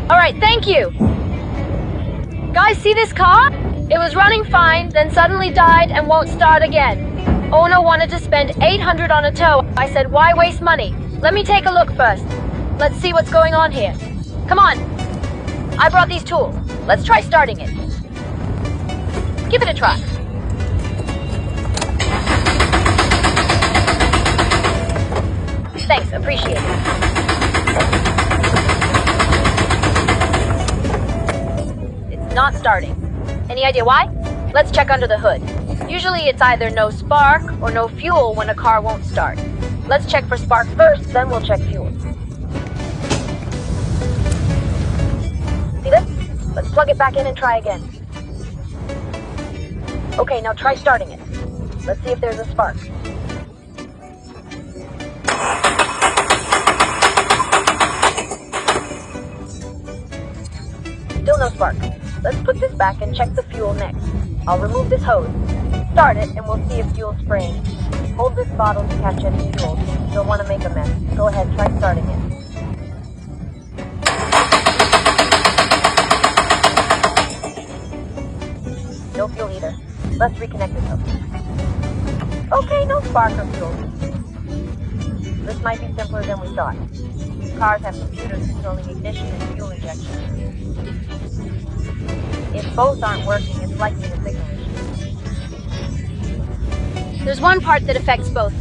Alright, thank you! Guys, see this car? It was running fine, then suddenly died and won't start again. Owner wanted to spend $800 on a tow. I said, why waste money? Let me take a look first. Let's see what's going on here. Come on. I brought these tools. Let's try starting it. Give it a try. Thanks, appreciate it. It's not starting. Any idea why? Let's check under the hood. Usually it's either no spark or no fuel when a car won't start. Let's check for spark first, then we'll check fuel. See this? Let's plug it back in and try again. Okay, now try starting it. Let's see if there's a spark. Still no spark. Let's put this back and check the fuel next. I'll remove this hose. Start it and we'll see if fuel's spraying. Hold this bottle to catch any fuel. You'll want to make a mess. Go ahead, try starting it. No fuel either. Let's reconnect this hose. Okay, no spark or fuel. This might be simpler than we thought. Cars have computers controlling ignition and fuel injection. If both aren't working, it's likely a signal issue. There's one part that affects both.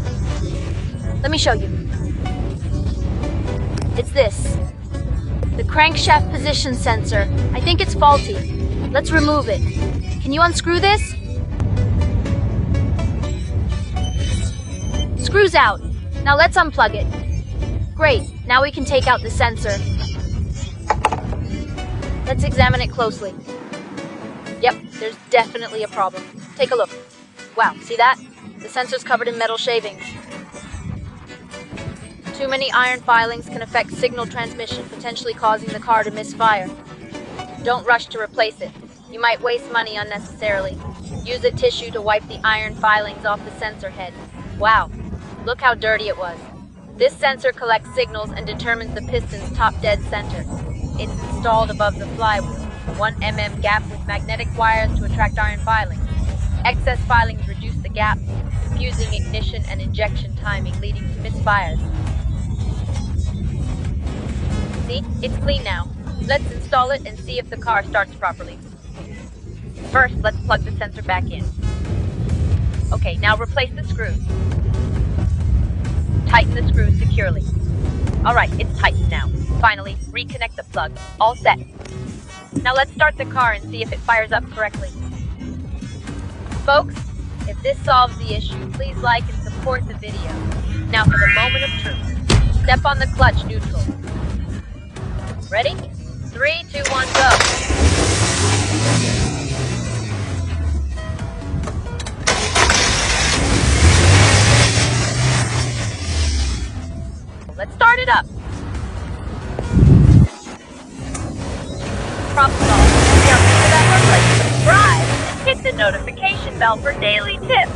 Let me show you. It's this. The crankshaft position sensor. I think it's faulty. Let's remove it. Can you unscrew this? Screw's out. Now let's unplug it. Great. Now we can take out the sensor. Let's examine it closely. Yep, there's definitely a problem. Take a look. Wow, see that? The sensor's covered in metal shavings. Too many iron filings can affect signal transmission, potentially causing the car to misfire. Don't rush to replace it. You might waste money unnecessarily. Use a tissue to wipe the iron filings off the sensor head. Wow, look how dirty it was. This sensor collects signals and determines the piston's top dead center. It's installed above the flywheel. 1 mm gap with magnetic wires to attract iron filings. Excess filings reduce the gap, confusing ignition and injection timing, leading to misfires. See? It's clean now. Let's install it and see if the car starts properly. First, let's plug the sensor back in. Okay, now replace the screws. Tighten the screws securely. Alright, it's tightened now. Finally, reconnect the plug. All set. Now let's start the car and see if it fires up correctly. Folks, if this solves the issue, please like and support the video. Now for the moment of truth. Step on the clutch neutral. Ready? 3, 2, 1, go! Let's start it up. Problem solved. If you have that one, like subscribe and hit the notification bell for daily tips.